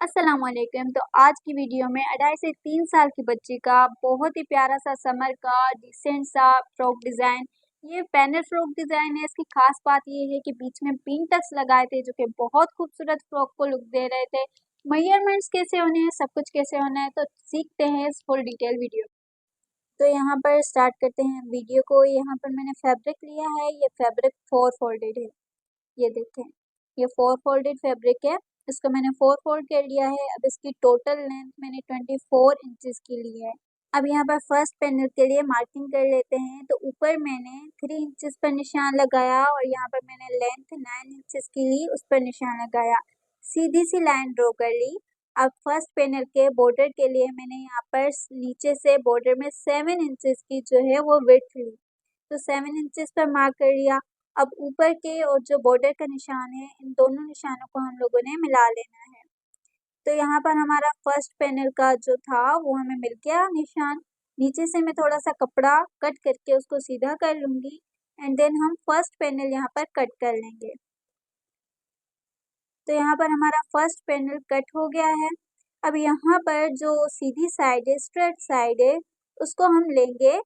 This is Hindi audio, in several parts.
अस्सलाम वालेकुम। तो आज की वीडियो में 2.5 से 3 साल की बच्ची का बहुत ही प्यारा सा समर का डिसेंट सा फ्रॉक डिज़ाइन। ये पैनल फ्रॉक डिज़ाइन है। इसकी खास बात ये है कि बीच में पिन टक्स लगाए थे जो कि बहुत खूबसूरत फ्रॉक को लुक दे रहे थे। मेजरमेंट्स कैसे होने हैं, सब कुछ कैसे होना है, तो सीखते हैं इस फुल डिटेल वीडियो। तो यहाँ पर स्टार्ट करते हैं वीडियो को। यहाँ पर मैंने फैब्रिक लिया है। ये फैब्रिक 4 फोल्डेड है। ये देखें, ये 4 फोल्डेड फैब्रिक है। इसको मैंने 4 फोल्ड कर लिया है। अब इसकी टोटल लेंथ मैंने 24 इंचेस की ली है। अब यहाँ पर फर्स्ट पैनल के लिए मार्किंग कर लेते हैं। तो ऊपर मैंने 3 इंचेस पर निशान लगाया और यहाँ पर मैंने लेंथ 9 इंचेस की ली, उस पर निशान लगाया, सीधी सी लाइन ड्रॉ कर ली। अब फर्स्ट पैनल के बॉर्डर के लिए मैंने यहाँ पर नीचे से बॉर्डर में 7 इंचेस की जो है वो विड्थ ली, तो 7 इंचेस पर मार्क कर लिया। अब ऊपर के और जो बॉर्डर का निशान है, इन दोनों निशानों को हम लोगों ने मिला लेना है। तो यहाँ पर हमारा फर्स्ट पैनल का जो था वो हमें मिल गया निशान। नीचे से मैं थोड़ा सा कपड़ा कट करके उसको सीधा कर लूंगी एंड देन हम फर्स्ट पैनल यहाँ पर कट कर लेंगे। तो यहाँ पर हमारा फर्स्ट पैनल कट हो गया है। अब यहाँ पर जो सीधी साइड है, स्ट्रेट साइड है, उसको हम लेंगे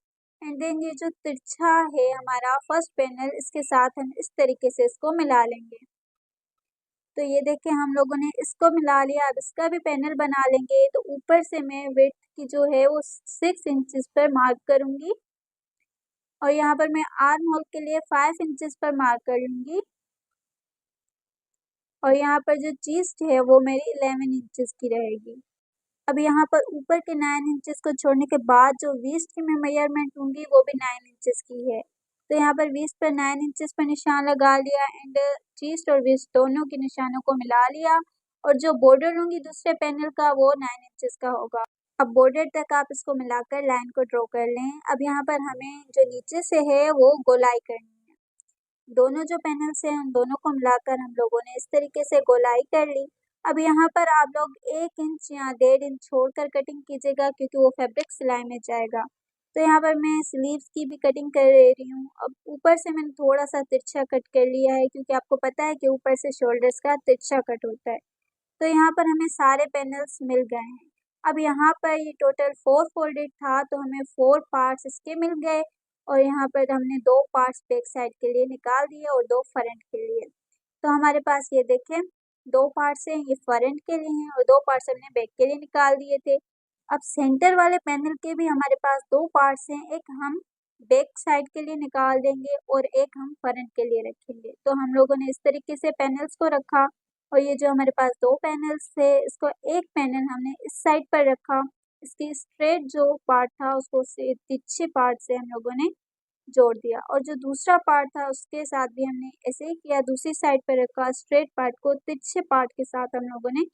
एंड देन ये जो तिरछा है हमारा फर्स्ट पैनल, इसके साथ हम इस तरीके से इसको मिला लेंगे। तो ये देखिए हम लोगों ने इसको मिला लिया। अब इसका भी पैनल बना लेंगे। तो ऊपर से मैं विड्थ की जो है वो 6 इंचेस पर मार्क करूंगी और यहाँ पर मैं आर्म होल के लिए 5 इंचेस पर मार्क कर लूंगी और यहाँ पर जो चीस्ट है वो मेरी 11 इंचेस की रहेगी। अब यहाँ पर ऊपर के 9 इंचेस को छोड़ने के बाद जो वेस्ट की मैं मेजरमेंट लूंगी वो भी 9 इंचेस की है। तो यहाँ पर वेस्ट पर 9 इंचेस पर निशान लगा लिया एंड चीस्ट और वेस्ट दोनों के निशानों को मिला लिया और जो बॉर्डर लूंगी दूसरे पैनल का वो 9 इंचेस का होगा। अब बॉर्डर तक आप इसको मिलाकर लाइन को ड्रॉ कर लें। अब यहाँ पर हमें जो नीचे से है वो गोलाई करनी है। दोनों जो पैनल्स हैं उन दोनों को मिलाकर हम लोगों ने इस तरीके से गोलाई कर ली। अब यहाँ पर आप लोग 1 इंच या 1.5 इंच छोड़कर कटिंग कीजिएगा क्योंकि वो फैब्रिक सिलाई में जाएगा। तो यहाँ पर मैं स्लीव्स की भी कटिंग कर रही हूँ। अब ऊपर से मैंने थोड़ा सा तिरछा कट कर लिया है क्योंकि आपको पता है कि ऊपर से शोल्डर्स का तिरछा कट होता है। तो यहाँ पर हमें सारे पैनल्स मिल गए हैं। अब यहाँ पर ये टोटल 4 फोल्डेड था तो हमें 4 पार्ट्स इसके मिल गए और यहाँ पर हमने 2 पार्ट्स बैक साइड के लिए निकाल दिए और 2 फ्रंट के लिए। तो हमारे पास ये देखें 2 पार्ट्स हैं, ये फ्रंट के लिए हैं और 2 पार्ट्स हमने बैक के लिए निकाल दिए थे। अब सेंटर वाले पैनल के भी हमारे पास 2 पार्ट्स हैं, एक हम बैक साइड के लिए निकाल देंगे और एक हम फ्रंट के लिए रखेंगे। तो हम लोगों ने इस तरीके से पैनल्स को रखा और ये जो हमारे पास 2 पैनल्स थे इसको एक पैनल हमने इस साइड पर रखा। इसकी स्ट्रेट जो पार्ट था उसको से तिरछे पार्ट से हम लोगों ने जोड़ दिया और जो दूसरा पार्ट था उसके साथ भी हमने ऐसे ही किया, दूसरी साइड पर रखा, स्ट्रेट पार्ट को तिरछे पार्ट के साथ हम लोगों ने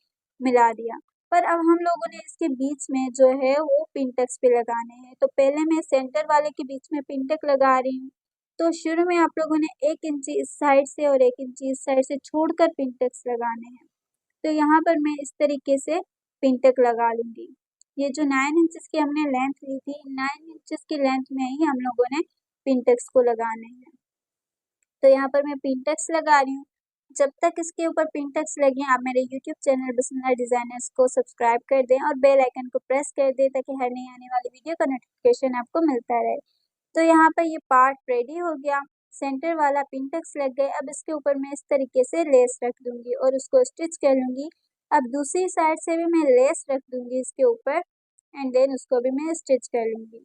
मिला दिया। पर अब हम लोगों ने इसके बीच में जो है वो पिन टक्स पे लगाने हैं। तो पहले मैं सेंटर वाले के बीच में पिन टक लगा रही हूँ। तो शुरू में आप लोगों ने 1 इंची इस साइड से और 1 इंची इस साइड से छोड़कर पिन टक्स लगाने हैं। तो यहाँ पर मैं इस तरीके से पिन टक लगा लूंगी। ये जो 9 इंचेस की हमने लेंथ ली थी, 9 इंचेस की लेंथ में ही हम लोगों ने पिन टक्स को लगाने हैं। तो यहाँ पर मैं पिन टक्स लगा रही हूँ। जब तक इसके ऊपर पिन टक्स लगे आप मेरे यूट्यूब चैनल बिस्मिल्लाह डिज़ाइनर्स को सब्सक्राइब कर दें और बेल आइकन को प्रेस कर दें ताकि हर नई आने वाली वीडियो का नोटिफिकेशन आपको मिलता रहे। तो यहाँ पर ये पार्ट रेडी हो गया, सेंटर वाला पिन टक्स लग गए। अब इसके ऊपर मैं इस तरीके से लेस रख दूंगी और उसको स्टिच कर लूंगी। अब दूसरी साइड से भी मैं लेस रख दूंगी इसके ऊपर एंड देन उसको भी मैं स्टिच कर लूंगी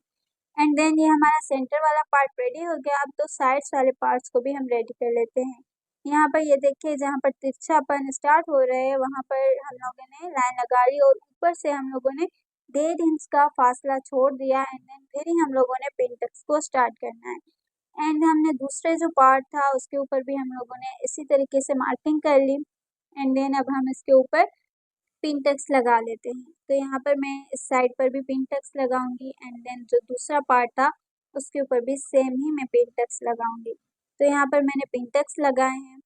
एंड देन ये हमारा सेंटर वाला पार्ट रेडी हो गया। अब तो साइड्स वाले पार्ट्स को भी हम रेडी कर लेते हैं। यहाँ पर ये देखिए जहाँ पर तिरछापन स्टार्ट हो रहा है वहाँ पर हम लोगों ने लाइन लगा ली और ऊपर से हम लोगों ने 1.5 इंच का फासला छोड़ दिया एंड देन फिर ही हम लोगों ने पिन टक्स को स्टार्ट करना है। एंड हमने दूसरे जो पार्ट था उसके ऊपर भी हम लोगों ने इसी तरीके से मार्किंग कर ली एंड देन अब हम इसके ऊपर पिन टक्स लगा लेते हैं। तो यहाँ पर मैं इस साइड पर भी पिन टक्स लगाऊंगी एंड देन जो दूसरा पार्ट था उसके ऊपर भी सेम ही मैं पिन टक्स लगाऊंगी। तो यहाँ पर मैंने पिन टक्स लगाए हैं।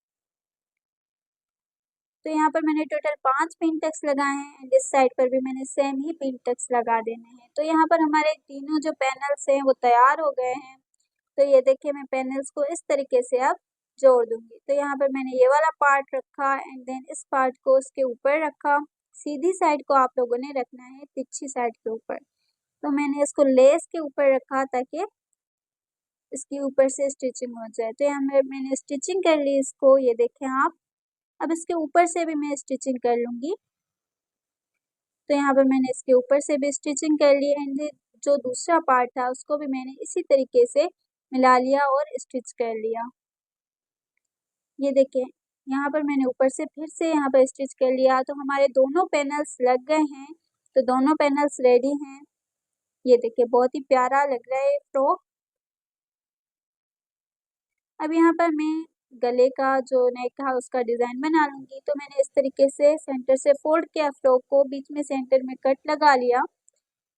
तो यहाँ पर मैंने टोटल 5 पिन टक्स लगाए हैं एंड इस साइड पर भी मैंने सेम ही पिन टक्स लगा देने हैं। तो यहाँ पर हमारे तीनों जो पैनल्स हैं वो तैयार हो गए हैं। तो ये देखिए मैं पैनल्स को इस तरीके से अब जोड़ दूंगी। तो यहाँ पर मैंने ये वाला पार्ट रखा एंड देन इस पार्ट को उसके ऊपर रखा, सीधी साइड को आप लोगों ने रखना है तिरछी साइड के ऊपर। तो मैंने इसको लेस के ऊपर रखा ताकि इसके ऊपर से स्टिचिंग हो जाए। तो यहाँ मैंने स्टिचिंग कर ली इसको, ये देखें आप। अब इसके ऊपर से भी मैं स्टिचिंग कर लूँगी। तो यहाँ पर मैंने इसके ऊपर से भी स्टिचिंग कर ली एंड जो दूसरा पार्ट था उसको भी मैंने इसी तरीके से मिला लिया और स्टिच कर लिया। ये देखें यहाँ पर मैंने ऊपर से फिर से यहाँ पर स्टिच कर लिया। तो हमारे दोनों पैनल्स लग गए हैं, तो दोनों पैनल्स रेडी हैं। ये देखिए बहुत ही प्यारा लग रहा है फ्रॉक। अब यहाँ पर मैं गले का जो नेक था उसका डिज़ाइन बना लूँगी। तो मैंने इस तरीके से सेंटर से फोल्ड किया फ्रॉक को, बीच में सेंटर में कट लगा लिया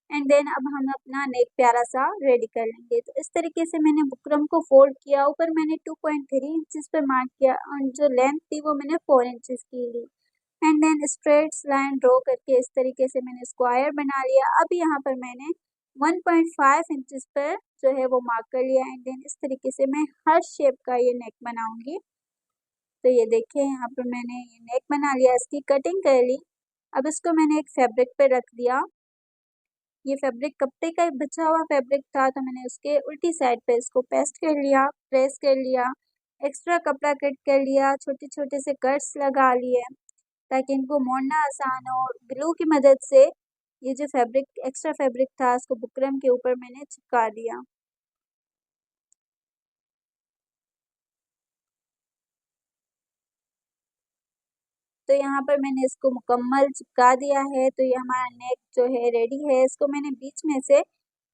एंड देन अब हम अपना नेक प्यारा सा रेडी कर लेंगे। तो इस तरीके से मैंने बुकरम को फोल्ड किया, ऊपर मैंने 2.3 इंचेस पर मार्क किया और जो लेंथ थी वो मैंने 4 इंचेस की ली and then straight line draw करके इस तरीके से मैंने स्क्वायर बना लिया। अब यहाँ पर मैंने 1.5 इंचेस पर जो है वो मार्क कर लिया एंड देन इस तरीके से मैं हर शेप का ये नेक बनाऊंगी। तो ये देखिए यहाँ पर मैंने ये नेक बना लिया, इसकी कटिंग कर ली। अब इसको मैंने एक फैब्रिक पे रख दिया। ये फैब्रिक कपड़े का बचा हुआ फैब्रिक था, तो मैंने उसके उल्टी साइड पे इसको पेस्ट कर लिया, प्रेस कर लिया, एक्स्ट्रा कपड़ा कट कर लिया, छोटे छोटे से कट्स लगा लिए ताकि इनको मोड़ना आसान हो। ग्लू की मदद से ये जो फैब्रिक एक्स्ट्रा फैब्रिक था उसको बुकरम के ऊपर मैंने चिपका दिया। तो यहाँ पर मैंने इसको मुकम्मल चिपका दिया है। तो ये हमारा नेक जो है रेडी है। इसको मैंने बीच में से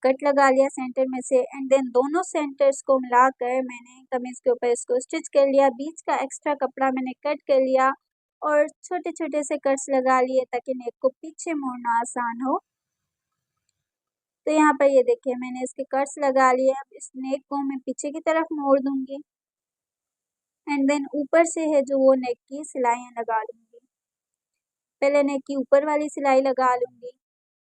कट लगा लिया सेंटर में से एंड देन दोनों सेंटर्स को मिलाकर मैंने कमीज के ऊपर इसको स्टिच कर लिया। बीच का एक्स्ट्रा कपड़ा मैंने कट कर लिया और छोटे छोटे से कट्स लगा लिए ताकि नेक को पीछे मोड़ना आसान हो। तो यहाँ पर ये देखिए मैंने इसके कट्स लगा लिए। अब इस नेक को मैं पीछे की तरफ मोड़ दूंगी एंड देन ऊपर से है जो वो नेक की सिलाइयाँ लगा लूँगी। पहले नेक की ऊपर वाली सिलाई लगा लूँगी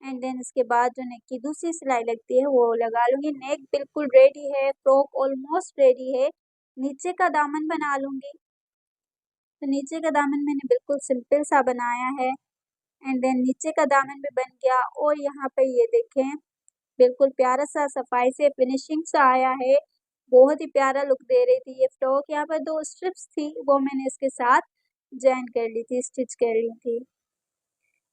एंड देन इसके बाद जो नेक की दूसरी सिलाई लगती है वो लगा लूँगी। नेक बिल्कुल रेडी है, फ्रॉक ऑलमोस्ट रेडी है। नीचे का दामन बना लूँगी। तो नीचे का दामन मैंने बिल्कुल सिंपल सा बनाया है एंड देन नीचे का दामन भी बन गया और यहाँ पे ये देखें बिल्कुल प्यारा सा सफाई से फिनिशिंग सा आया है। बहुत ही प्यारा लुक दे रही थी ये फ्रॉक। यहाँ पर 2 स्ट्रिप्स थी वो मैंने इसके साथ जॉइन कर ली थी, स्टिच कर ली थी।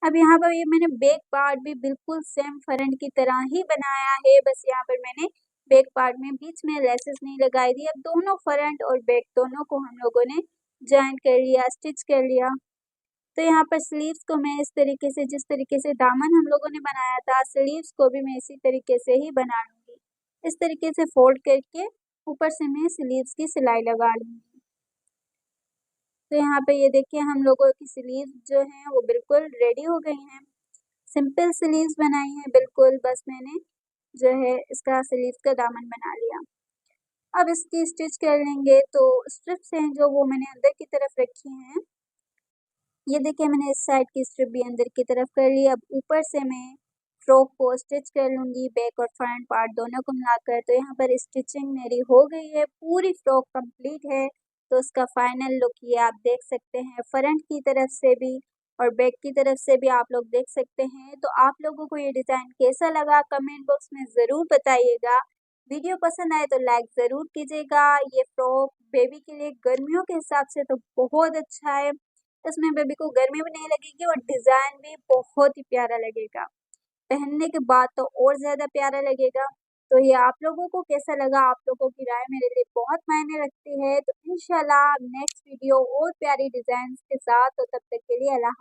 अब यहाँ पर ये मैंने बैक पार्ट भी बिल्कुल सेम फ्रंट की तरह ही बनाया है, बस यहाँ पर मैंने बैक पार्ट में बीच में लेसेस नहीं लगाई थी। अब दोनों फ्रंट और बैक दोनों को हम लोगों ने जॉइन कर लिया, स्टिच कर लिया। तो यहाँ पर स्लीव्स को मैं इस तरीके से, जिस तरीके से दामन हम लोगों ने बनाया था, स्लीव्स को भी मैं इसी तरीके से ही बना लूँगी। इस तरीके से फोल्ड करके ऊपर से मैं स्लीव्स की सिलाई लगा लूँगी। तो यहाँ पे ये देखिए हम लोगों की स्लीव्स जो हैं वो बिल्कुल रेडी हो गई हैं। सिंपल स्लीव्स बनाई हैं बिल्कुल, बस मैंने जो है इसका स्लीव्स का दामन बना लिया। अब इसकी स्टिच कर लेंगे। तो स्ट्रिप्स हैं जो वो मैंने अंदर की तरफ रखी हैं। ये देखिए मैंने इस साइड की स्ट्रिप भी अंदर की तरफ कर ली। अब ऊपर से मैं फ्रॉक को स्टिच कर लूँगी, बैक और फ्रंट पार्ट दोनों को मिलाकर। तो यहाँ पर स्टिचिंग मेरी हो गई है, पूरी फ्रॉक कंप्लीट है। तो उसका फाइनल लुक ये आप देख सकते हैं, फ्रंट की तरफ से भी और बैक की तरफ से भी आप लोग देख सकते हैं। तो आप लोगों को ये डिज़ाइन कैसा लगा कमेंट बॉक्स में ज़रूर बताइएगा। वीडियो पसंद आए तो लाइक ज़रूर कीजिएगा। ये फ्रॉक बेबी के लिए गर्मियों के हिसाब से तो बहुत अच्छा है। इसमें बेबी को गर्मी भी नहीं लगेगी और डिज़ाइन भी बहुत ही प्यारा लगेगा। पहनने के बाद तो और ज़्यादा प्यारा लगेगा। तो ये आप लोगों को कैसा लगा, आप लोगों की राय मेरे लिए बहुत मायने रखती है। तो इंशाल्लाह नेक्स्ट वीडियो और प्यारी डिज़ाइंस के साथ, तो तब तक के लिए अल्लाह हाफ़िज़।